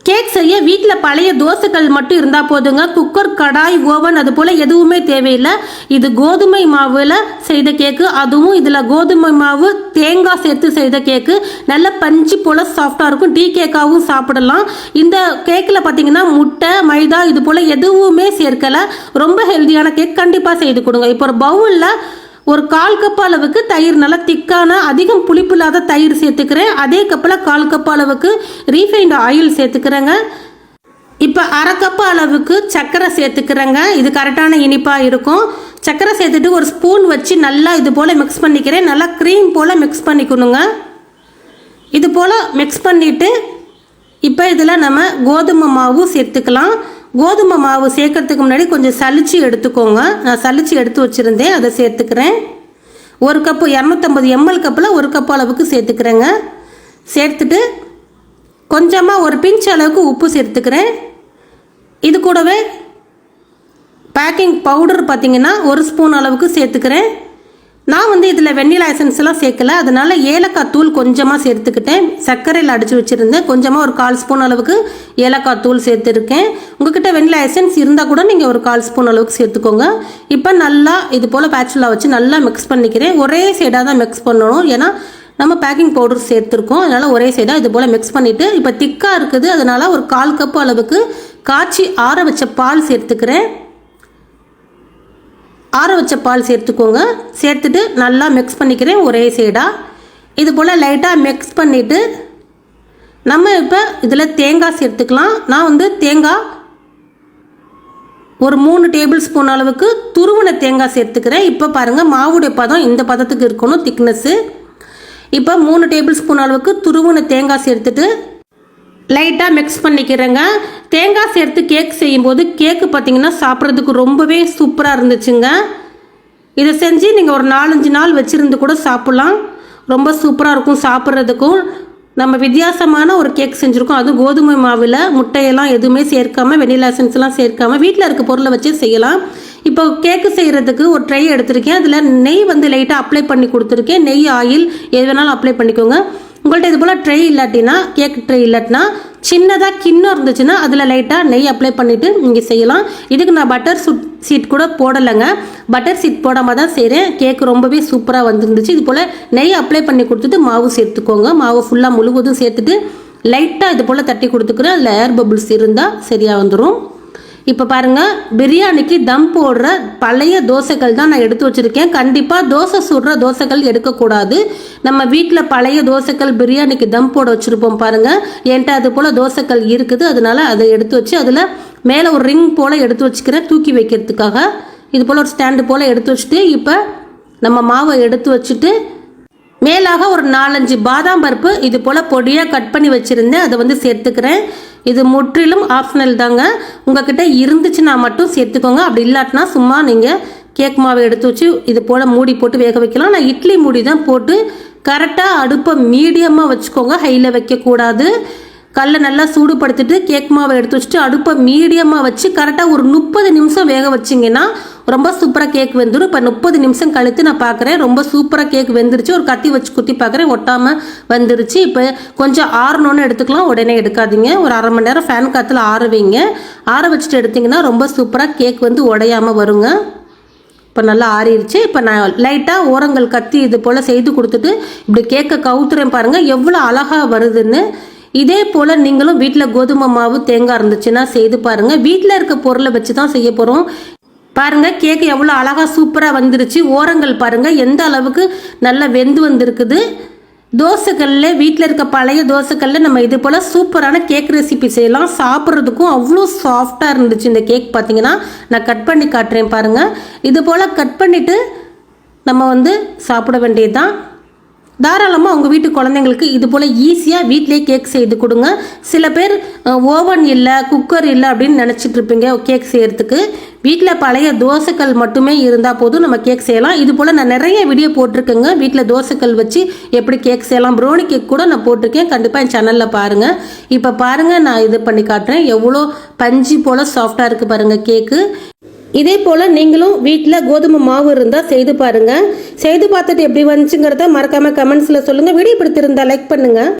Cake செய்ய வீட்டில் பழைய தோசைகள் மட்டும் இருந்தால் போதுங்க. குக்கர், கடாய், ஓவன் அது போல் எதுவுமே தேவையில்லை. இது கோதுமை மாவில் செய்த கேக்கு. அதுவும் இதில் கோதுமை மாவு தேங்காய் சேர்த்து செய்த கேக்கு. நல்ல பஞ்சு போல் சாஃப்டாக இருக்கும். டீ கேக்காகவும் சாப்பிடலாம். இந்த கேக்கில் பார்த்தீங்கன்னா முட்டை, மைதா இது போல் எதுவுமே சேர்க்கலை. ரொம்ப ஹெல்த்தியான கேக். கண்டிப்பாக செய்து கொடுங்க. இப்போ ஒரு பவுலில் ஒரு 1/4 கப் அளவுக்கு தயிர், நல்லா திக்கான அதிகம் புளிப்பு இல்லாத தயிர் சேர்த்துக்கிறேன். அதே கப்பில் 1/4 கப் அளவுக்கு ரீஃபைண்ட் ஆயில் சேர்த்துக்கிறேங்க. இப்போ 1/2 கப் அளவுக்கு சர்க்கரை சேர்த்துக்கிறேங்க. இது கரெக்டான இனிப்பாக இருக்கும். சர்க்கரை சேர்த்துட்டு ஒரு ஸ்பூன் வச்சு நல்லா இது போல் மிக்ஸ் பண்ணிக்கிறேன். நல்லா க்ரீம் போல் மிக்ஸ் பண்ணிக்கணுங்க. இது போல் மிக்ஸ் பண்ணிவிட்டு இப்போ இதில் நம்ம கோதுமை மாவு சேர்த்துக்கலாம். கோதுமை மாவு சேர்க்கறதுக்கு முன்னாடி கொஞ்சம் சலிச்சு எடுத்துக்கோங்க. நான் சலிச்சு எடுத்து வச்சுருந்தேன், அதை சேர்த்துக்கிறேன். 1 கப்பு 250 ml கப்பில் 1 கப் அளவுக்கு சேர்த்துக்கிறேங்க. சேர்த்துட்டு கொஞ்சமாக ஒரு பிஞ்ச் அளவுக்கு உப்பு சேர்த்துக்கிறேன். இது கூடவே பேக்கிங் பவுடர் பார்த்திங்கன்னா 1 ஸ்பூன் அளவுக்கு சேர்த்துக்கிறேன். நான் இதில் வெண்ணிலா எசன்ஸ்லாம் சேர்க்கலை, அதனால் ஏலக்காய் தூள் கொஞ்சமாக சேர்த்துக்கிட்டேன். சர்க்கரையில் அடித்து வச்சுருந்தேன். கொஞ்சமாக ஒரு 1/4 ஸ்பூன் அளவுக்கு ஏலக்காய் தூள் சேர்த்துருக்கேன். உங்கள்கிட்ட வெண்ணிலா எசன்ஸ் இருந்தால் கூட நீங்கள் ஒரு 1/4 ஸ்பூன் அளவுக்கு சேர்த்துக்கோங்க. இப்போ நல்லா இது போல் பேச்சுலா வச்சு நல்லா மிக்ஸ் பண்ணிக்கிறேன். ஒரே சைடாக தான் மிக்ஸ் பண்ணணும், ஏன்னா நம்ம பேக்கிங் பவுடர் சேர்த்துருக்கோம். அதனால் ஒரே சைடாக இது போல் மிக்ஸ் பண்ணிவிட்டு இப்போ திக்காக இருக்குது, அதனால் ஒரு 1/4 கப் அளவுக்கு காய்ச்சி ஆற வச்ச பால் சேர்த்துக்கிறேன். ஆற வச்ச பால் சேர்த்துக்கோங்க. சேர்த்துட்டு நல்லா மிக்ஸ் பண்ணிக்கிறேன் ஒரே சைடாக. இது போல் லைட்டாக மிக்ஸ் பண்ணிவிட்டு நம்ம இப்போ இதில் தேங்காய் சேர்த்துக்கலாம். நான் தேங்காய் ஒரு 3 டேபிள் ஸ்பூன் அளவுக்கு துருவன தேங்காய் சேர்த்துக்கிறேன். இப்போ பாருங்கள், மாவுடைய பதம் இந்த பதத்துக்கு இருக்கணும், திக்னஸ்ஸு. இப்போ 3 டேபிள் ஸ்பூன் அளவுக்கு துருவன தேங்காய் சேர்த்துட்டு லைட்டாக மிக்ஸ் பண்ணிக்கிறேங்க. தேங்காய் சேர்த்து கேக் செய்யும்போது கேக்கு பார்த்திங்கன்னா சாப்பிட்றதுக்கு ரொம்பவே சூப்பராக இருந்துச்சுங்க. இதை செஞ்சு நீங்கள் ஒரு 4-5 நாள் வச்சுருந்து கூட சாப்பிட்லாம். ரொம்ப சூப்பராக இருக்கும் சாப்பிட்றதுக்கும். நம்ம வித்தியாசமான ஒரு கேக் செஞ்சுருக்கோம். அதுவும் கோதுமை மாவில் முட்டையெல்லாம் எதுவுமே சேர்க்காமல், வெனிலா எசன்ஸ்லாம் சேர்க்காமல் வீட்டில் இருக்க பொருளை வச்சு செய்யலாம். இப்போ கேக்கு செய்கிறதுக்கு ஒரு ட்ரை எடுத்திருக்கேன். அதில் நெய் லைட்டாக அப்ளை பண்ணி கொடுத்துருக்கேன். நெய், ஆயில் எது வேணாலும் அப்ளை பண்ணிக்கோங்க. உங்கள்கிட்ட இது போல் ட்ரை இல்லாட்டினா, கேக் ட்ரை இல்லாட்டினா சின்னதாக கிண்ணம் இருந்துச்சுன்னா அதில் லைட்டாக நெய் அப்ளை பண்ணிவிட்டு நீங்கள் செய்யலாம். இதுக்கு நான் பட்டர் சீட் கூட போடலைங்க. பட்டர் சீட் போடாமல் தான் செய்கிறேன். கேக்கு ரொம்பவே சூப்பராக வந்துருந்துச்சு. இது போல் நெய் அப்ளை பண்ணி கொடுத்துட்டு மாவு சேர்த்துக்கோங்க. மாவு ஃபுல்லாக முழுவதும் சேர்த்துட்டு லைட்டாக இது போல் தட்டி கொடுத்துக்கிறேன். அதில் ஏர் பபிள்ஸ் இருந்தால் சரியாக வந்துடும். இப்போ பாருங்கள், பிரியாணிக்கு தம் போடுற பழைய தோசைகள் தான் நான் எடுத்து வச்சுருக்கேன். கண்டிப்பாக தோசை சுடுற தோசைகள் எடுக்கக்கூடாது. நம்ம வீட்டில் பழைய தோசைகள் பிரியாணிக்கு தம் போட வச்சுருப்போம் பாருங்கள். என்கிட்ட அது போல் தோசைகள் இருக்குது, அதனால் அதை எடுத்து வச்சு அதில் மேலே ஒரு ரிங் போல் எடுத்து வச்சுக்கிறேன் தூக்கி வைக்கிறதுக்காக. இது போல் ஒரு ஸ்டாண்டு போல் எடுத்து வச்சுட்டு இப்போ நம்ம மாவை எடுத்து வச்சுட்டு மேலாக ஒரு 4-5 பாதாம் பருப்பு இது போல் பொடியாக கட் பண்ணி வச்சுருந்தேன், அதை சேர்த்துக்கிறேன். இது முற்றிலும் ஆப்ஷனல் தாங்க. உங்ககிட்ட இருந்துச்சுன்னா மட்டும் சேர்த்துக்கோங்க. அப்படி இல்லாட்டினா சும்மா நீங்கள் கேக் மாவை எடுத்து வச்சு இது போல் மூடி போட்டு வேக வைக்கலாம். நான் இட்லி மூடி தான் போட்டு கரெக்டாக அடுப்பை மீடியமாக வச்சுக்கோங்க, ஹையில் வைக்கக்கூடாது. கல்லை நல்லா சூடுபடுத்திட்டு கேக் மாவை எடுத்து வச்சுட்டு அடுப்பை மீடியமாக வச்சு கரெக்டாக ஒரு 30 நிமிஷம் வேக வச்சிங்கன்னா ரொம்ப சூப்பராக கேக் வெந்துடும். இப்போ 30 நிமிஷம் கழித்து நான் பார்க்குறேன், ரொம்ப சூப்பராக கேக் வெந்துருச்சு. ஒரு கத்தி வச்சு குத்தி பார்க்குறேன், ஒட்டாமல் வந்துருச்சு. இப்போ கொஞ்சம் ஆறணுன்னு எடுத்துக்கலாம், உடனே எடுக்காதீங்க. ஒரு 1/2 மணி நேரம் ஃபேன் காற்றுல ஆற வைங்க. ஆற வச்சுட்டு எடுத்திங்கன்னா ரொம்ப சூப்பராக கேக் உடையாமல் வருங்க. இப்போ நல்லா ஆறிடுச்சு. இப்போ நான் லைட்டாக ஓரங்கள் கத்தி இது போல் செய்து கொடுத்துட்டு இப்படி கேக்கை கவுத்துறேன் பாருங்கள், எவ்வளோ அழகாக வருதுன்னு. இதே போல் நீங்களும் வீட்டில் கோதுமை மாவு, தேங்காய் இருந்துச்சுன்னா செய்து பாருங்கள். வீட்டில் இருக்க பொருளை வச்சு தான் செய்ய போகிறோம். பாருங்கள், கேக்கு எவ்வளோ அழகாக சூப்பராக வந்துருச்சு. ஓரங்கள் பாருங்கள் எந்த அளவுக்கு நல்லா வெந்து வந்திருக்குது. தோசைகளில் வீட்டில் இருக்க பழைய தோசைகளில் நம்ம இது போல் சூப்பரான கேக் ரெசிபி செய்யலாம். சாப்பிட்றதுக்கும் அவ்வளோ சாஃப்டாக இருந்துச்சு இந்த கேக். பார்த்தீங்கன்னா நான் கட் பண்ணி காட்டுறேன் பாருங்கள். இது போல் கட் பண்ணிவிட்டு நம்ம சாப்பிட வேண்டியது தான். தாராளமாக உங்கள் வீட்டு குழந்தைங்களுக்கு இது போல் ஈஸியாக வீட்டிலே கேக் செய்து கொடுங்க. சில பேர் ஓவன் இல்லை, குக்கர் இல்லை அப்படின்னு நினச்சிட்டு இருப்பீங்க கேக் செய்கிறதுக்கு. வீட்டில் பழைய தோசைகள் மட்டுமே இருந்தால் போதும், நம்ம கேக் செய்யலாம். இது போல் நான் நிறைய வீடியோ போட்டிருக்கேங்க, வீட்டில் தோசைகள் வச்சு எப்படி கேக் செய்யலாம். ப்ரௌனி கேக் கூட நான் போட்டிருக்கேன், கண்டிப்பாக என் சேனலில் பாருங்கள். இப்போ பாருங்கள், நான் இது பண்ணி காட்டுறேன். எவ்வளோ பஞ்சு போல் சாஃப்டாக இருக்குது பாருங்கள் கேக்கு. இதே போல் நீங்களும் வீட்டில் கோதுமை மாவு இருந்தால் செய்து பாருங்கள். செய்து பார்த்துட்டு எப்படி வந்துச்சுங்கிறத மறக்காமல் கமெண்ட்ஸில் சொல்லுங்கள். வீடியோ பிடித்திருந்தால் லைக் பண்ணுங்கள்.